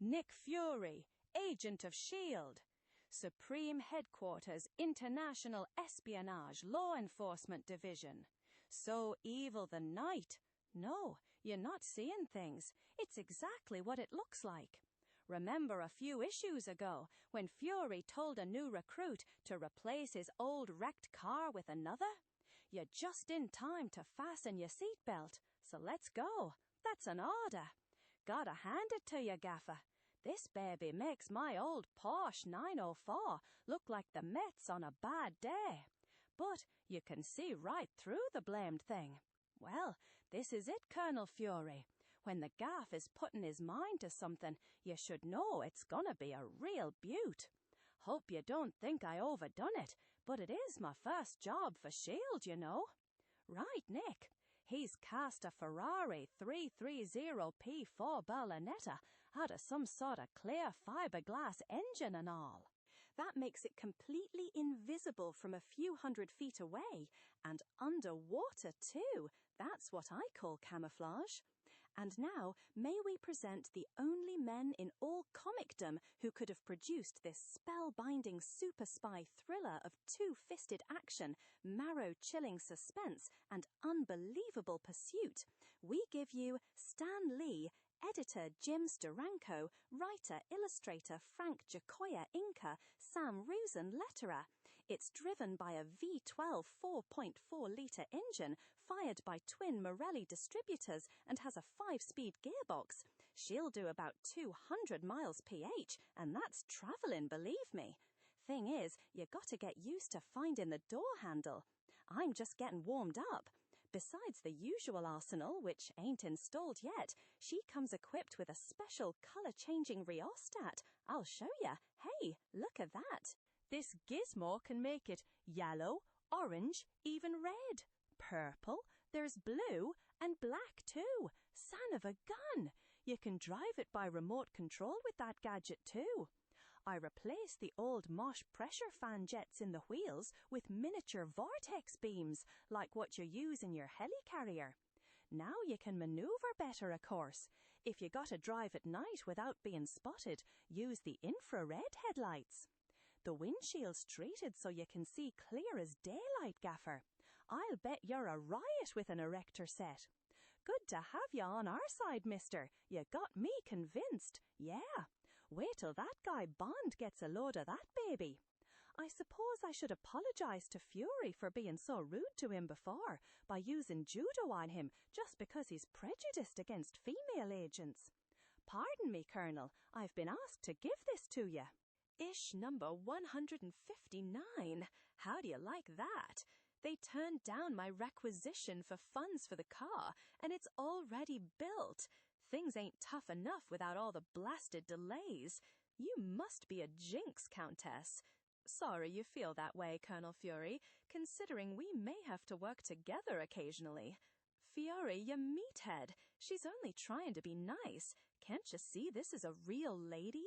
Nick Fury, Agent of S.H.I.E.L.D. Supreme Headquarters International Espionage Law Enforcement Division. So evil the night. No, you're not seeing things. It's exactly what it looks like. Remember a few issues ago when Fury told a new recruit to replace his old wrecked car with another? You're just in time to fasten your seatbelt, so let's go. That's an order. Gotta hand it to you, Gaffer. This baby makes my old Porsche 904 look like the Mets on a bad day. But you can see right through the blamed thing. Well, this is it, Colonel Fury. When the gaff is putting his mind to something, you should know it's gonna be a real beaut. Hope you don't think I overdone it, but it is my first job for S.H.I.E.L.D., you know. Right, Nick. He's cast a Ferrari 330P4 Berlinetta out of some sort of clear fiberglass engine and all. That makes it completely invisible from a few hundred feet away, and underwater too. That's what I call camouflage. And now, may we present the only men in all comicdom who could have produced this spellbinding super spy thriller of two-fisted action, marrow-chilling suspense, and unbelievable pursuit. We give you Stan Lee, editor Jim Steranko, writer, illustrator Frank Giacoia Inca, Sam Ruzan letterer. It's driven by a V12 4.4-litre engine fired by twin Morelli distributors and has a 5-speed gearbox. She'll do about 200 miles ph, and that's travelling, believe me. Thing is, you got to get used to finding the door handle. I'm just getting warmed up. Besides the usual arsenal, which ain't installed yet, she comes equipped with a special colour-changing rheostat. I'll show ya. Hey, look at that. This gizmo can make it yellow, orange, even red. Purple, there's blue, and black too. Son of a gun! You can drive it by remote control with that gadget too. I replaced the old Mosh pressure fan jets in the wheels with miniature vortex beams, like what you use in your helicarrier. Now you can maneuver better, of course. If you gotta drive at night without being spotted, use the infrared headlights. The windshield's treated so you can see clear as daylight, Gaffer. I'll bet you're a riot with an erector set. Good to have you on our side, mister. You got me convinced. Yeah. Wait till that guy Bond gets a load of that baby. I suppose I should apologise to Fury for being so rude to him before by using judo on him just because he's prejudiced against female agents. Pardon me, Colonel. I've been asked to give this to you. Ish number 159. How do you like that? They turned down my requisition for funds for the car, and it's already built. Things ain't tough enough without all the blasted delays. You must be a jinx, Countess. Sorry you feel that way, Colonel Fury, considering we may have to work together occasionally. Fury, you meathead. She's only trying to be nice. Can't you see this is a real lady?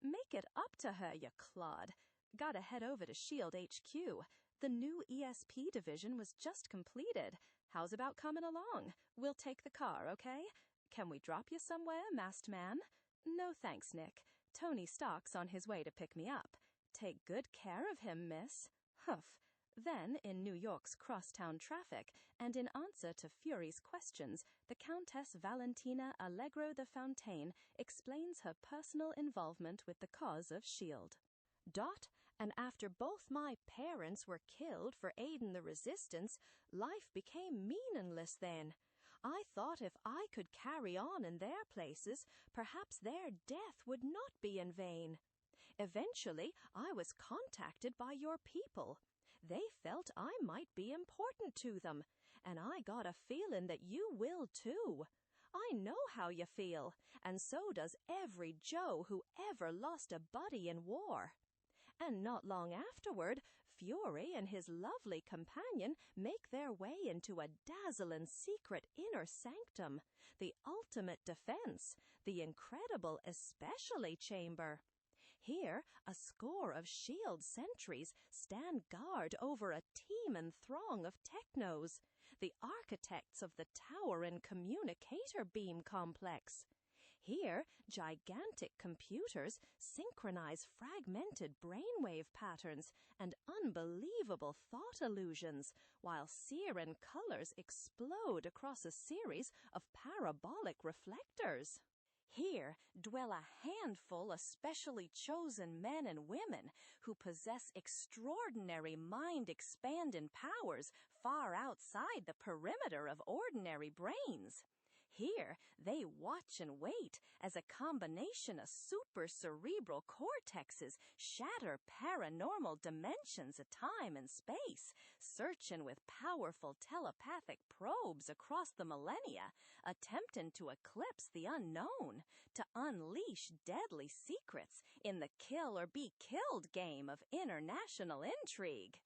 Make it up to her, you clod. Gotta head over to S.H.I.E.L.D. HQ. The new ESP division was just completed. How's about coming along? We'll take the car, okay? Can we drop you somewhere, masked man? No thanks, Nick. Tony Stark's on his way to pick me up. Take good care of him, miss. Huff. Then, in New York's crosstown traffic, and in answer to Fury's questions, the Countess Valentina Allegro de Fontaine explains her personal involvement with the cause of S.H.I.E.L.D. And after both my parents were killed for aiding the resistance, life became meaningless then. I thought if I could carry on in their places, perhaps their death would not be in vain. Eventually, I was contacted by your people. They felt I might be important to them, and I got a feeling that you will too. I know how you feel, and so does every Joe who ever lost a buddy in war. And not long afterward, Fury and his lovely companion make their way into a dazzling secret inner sanctum, the ultimate defense, the incredible especially chamber. Here, a score of S.H.I.E.L.D. sentries stand guard over a teeming throng of technos, the architects of the Tower and Communicator Beam Complex. Here, gigantic computers synchronize fragmented brainwave patterns and unbelievable thought illusions, while searing colors explode across a series of parabolic reflectors. Here dwell a handful of specially chosen men and women who possess extraordinary mind-expanding powers far outside the perimeter of ordinary brains. Here, they watch and wait as a combination of super-cerebral cortexes shatter paranormal dimensions of time and space, searching with powerful telepathic probes across the millennia, attempting to eclipse the unknown, to unleash deadly secrets in the kill or be killed game of international intrigue.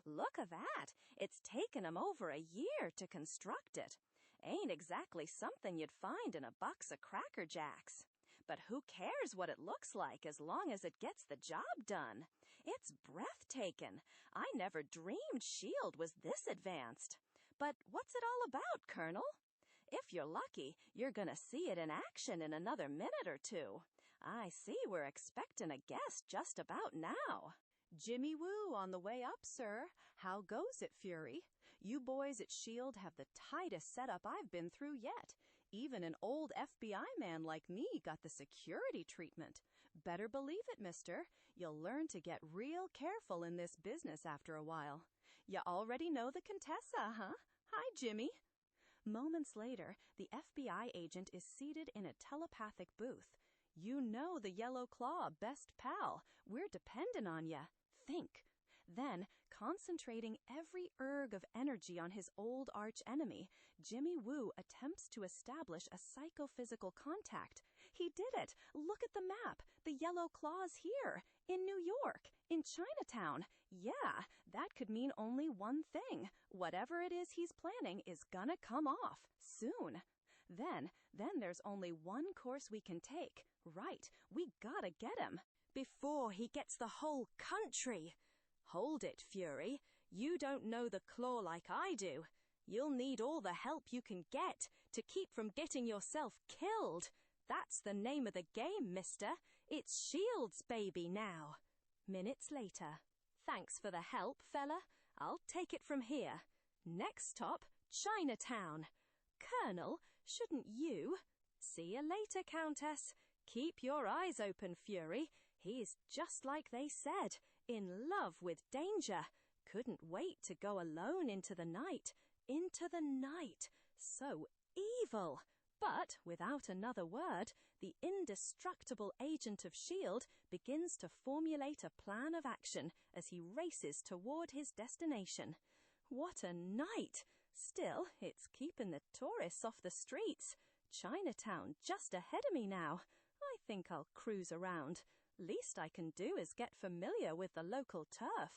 Look at that! It's taken 'em over a year to construct it. Ain't exactly something you'd find in a box of Cracker Jacks. But who cares what it looks like as long as it gets the job done? It's breathtaking. I never dreamed S.H.I.E.L.D. was this advanced. But what's it all about, Colonel? If you're lucky, you're gonna see it in action in another minute or two. I see we're expecting a guest just about now. Jimmy Woo on the way up, sir. How goes it, Fury? You boys at S.H.I.E.L.D. have the tightest setup I've been through yet. Even an old FBI man like me got the security treatment. Better believe it, mister. You'll learn to get real careful in this business after a while. You already know the Contessa, huh? Hi, Jimmy. Moments later, the FBI agent is seated in a telepathic booth. You know the Yellow Claw, best pal. We're dependent on ya. Think. Then, concentrating every erg of energy on his old arch-enemy, Jimmy Woo attempts to establish a psychophysical contact. He did it! Look at the map! The Yellow Claw's here! In New York! In Chinatown! Yeah, that could mean only one thing. Whatever it is he's planning is gonna come off. Soon. Then there's only one course we can take. Right, we gotta get him. Before he gets the whole country. Hold it, Fury. You don't know the Claw like I do. You'll need all the help you can get to keep from getting yourself killed. That's the name of the game, mister. It's S.H.I.E.L.D.'s baby now. Minutes later. Thanks for the help, fella. I'll take it from here. Next stop, Chinatown. Colonel, shouldn't you? See you later, Countess. Keep your eyes open, Fury. He's just like they said, in love with danger. Couldn't wait to go alone into the night. Into the night. So evil. But, without another word, the indestructible agent of S.H.I.E.L.D. begins to formulate a plan of action as he races toward his destination. What a night! Still, it's keeping the tourists off the streets. Chinatown just ahead of me now. I think I'll cruise around. Least I can do is get familiar with the local turf.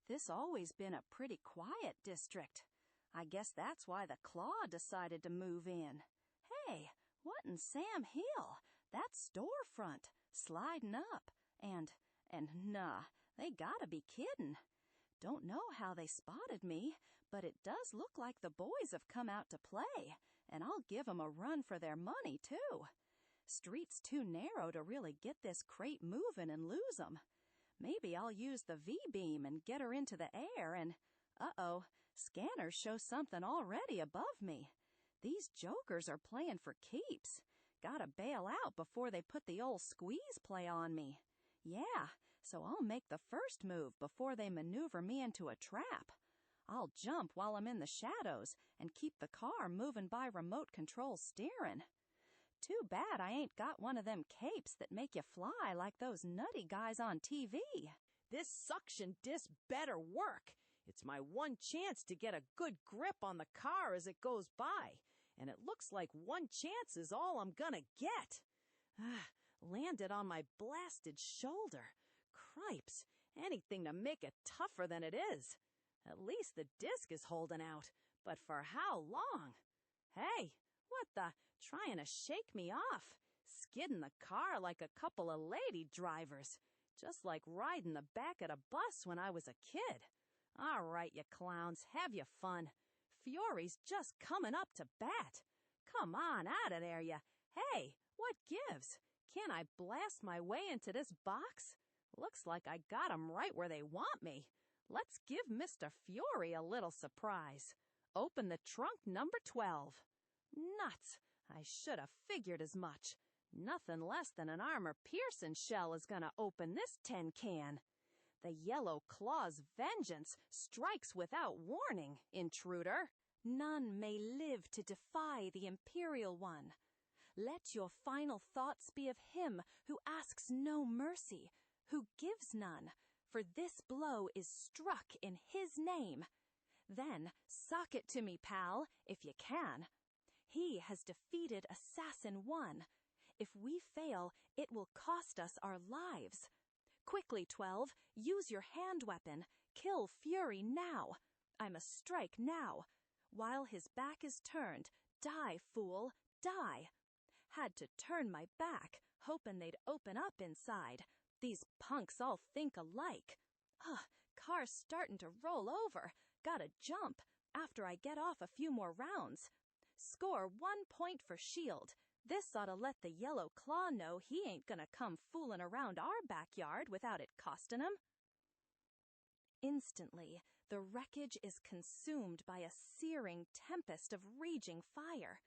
This always been a pretty quiet district. I guess that's why the Claw decided to move in. Hey, what in Sam Hill? That storefront, sliding up, and nah, they gotta be kidding. Don't know how they spotted me, but it does look like the boys have come out to play, and I'll give 'em a run for their money, too. Street's too narrow to really get this crate moving and lose 'em. Maybe I'll use the V-beam and get her into the air and... Uh-oh, scanners show something already above me. These jokers are playing for keeps. Gotta bail out before they put the old squeeze play on me. Yeah, so I'll make the first move before they maneuver me into a trap. I'll jump while I'm in the shadows and keep the car moving by remote control steering. Too bad I ain't got one of them capes that make you fly like those nutty guys on TV. This suction disc better work. It's my one chance to get a good grip on the car as it goes by. And it looks like one chance is all I'm gonna get. Landed on my blasted shoulder. Cripes, anything to make it tougher than it is. At least the disc is holding out. But for how long? Hey, what the? Trying to shake me off. Skidding the car like a couple of lady drivers. Just like riding the back of a bus when I was a kid. All right, you clowns, have your fun. Fury's just coming up to bat. Come on out of there, you Hey, what gives? Can't I blast my way into this box? Looks like I got 'em right where they want me. Let's give Mr. Fury a little surprise. Open the trunk number 12. Nuts! I should have figured as much. Nothing less than an armor-piercing shell is gonna open this tin can. The Yellow Claw's vengeance strikes without warning, intruder. None may live to defy the Imperial One. Let your final thoughts be of him who asks no mercy, who gives none, for this blow is struck in his name. Then sock it to me, pal, if you can. He has defeated Assassin 1. If we fail, it will cost us our lives. Quickly, 12, use your hand weapon. Kill Fury now. I must strike now. While his back is turned, die, fool, die. Had to turn my back, hoping they'd open up inside. These punks all think alike. Car's starting to roll over. Gotta jump after I get off a few more rounds. Score 1 point for S.H.I.E.L.D. This ought to let the Yellow Claw know he ain't gonna come fooling around our backyard without it costing him. Instantly, the wreckage is consumed by a searing tempest of raging fire.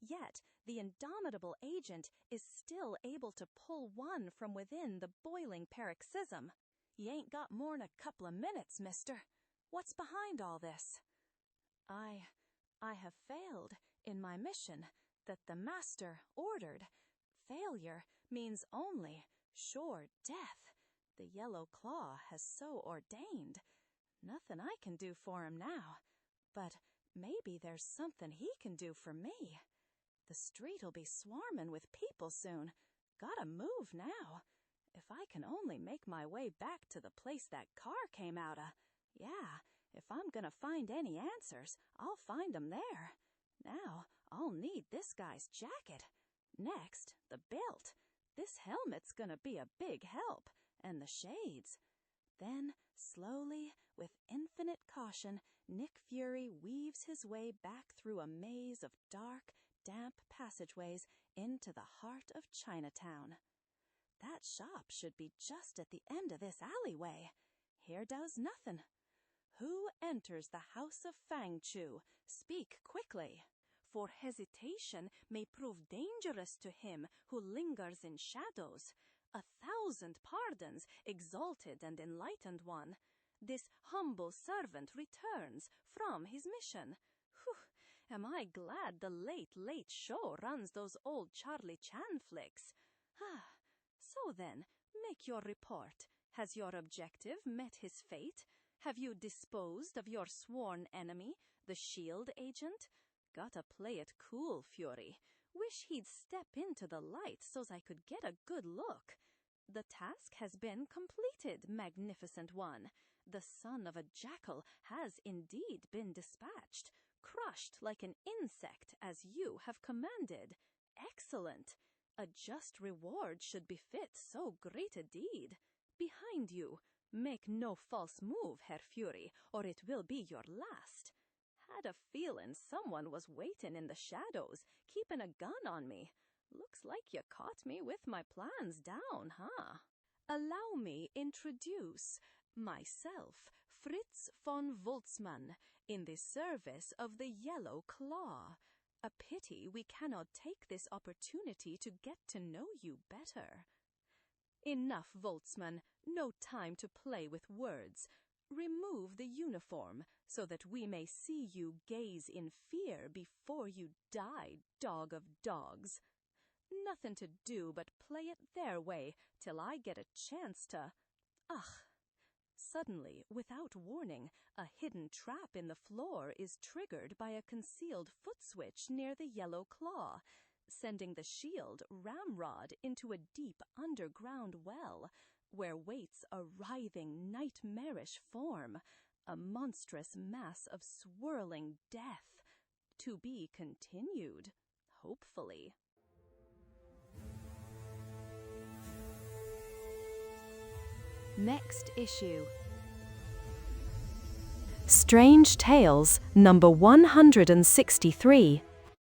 Yet, the indomitable agent is still able to pull one from within the boiling paroxysm. You ain't got more'n a couple of minutes, mister. What's behind all this? I have failed in my mission that the Master ordered. Failure means only sure death. The Yellow Claw has so ordained. Nothing I can do for him now, but maybe there's something he can do for me. The street'll be swarming with people soon. Gotta move now. If I can only make my way back to the place that car came out of. Yeah, if I'm gonna find any answers, I'll find 'em there. Now, I'll need this guy's jacket. Next, the belt. This helmet's gonna be a big help, and the shades. Then, slowly, with infinite caution, Nick Fury weaves his way back through a maze of dark, damp passageways into the heart of Chinatown. That shop should be just at the end of this alleyway. Here does nothing. Who enters the house of Fang Chu? Speak quickly, for hesitation may prove dangerous to him who lingers in shadows. 1,000 pardons, exalted and enlightened one. This humble servant returns from his mission. Whew, am I glad the late show runs those old Charlie Chan flicks. So then, make your report. Has your objective met his fate? Have you disposed of your sworn enemy, the S.H.I.E.L.D. agent? Gotta play it cool, Fury. Wish he'd step into the light so's I could get a good look. The task has been completed, magnificent one. The son of a jackal has indeed been dispatched, crushed like an insect as you have commanded. Excellent! A just reward should befit so great a deed. Behind you. Make no false move, Herr Fury, or it will be your last. Had a feelin' someone was waitin' in the shadows, keepin' a gun on me. Looks like you caught me with my plans down, huh? Allow me introduce myself, Fritz von Voltzmann, in the service of the Yellow Claw. A pity we cannot take this opportunity to get to know you better. Enough, Voltzmann, no time to play with words. Remove the uniform, so that we may see you gaze in fear before you die, dog of dogs. Nothing to do but play it their way till I get a chance to... Suddenly, without warning, a hidden trap in the floor is triggered by a concealed foot switch near the Yellow Claw, sending the S.H.I.E.L.D. ramrod into a deep underground well, where waits a writhing, nightmarish form, a monstrous mass of swirling death. To be continued, hopefully. Next issue. Strange Tales, number 163.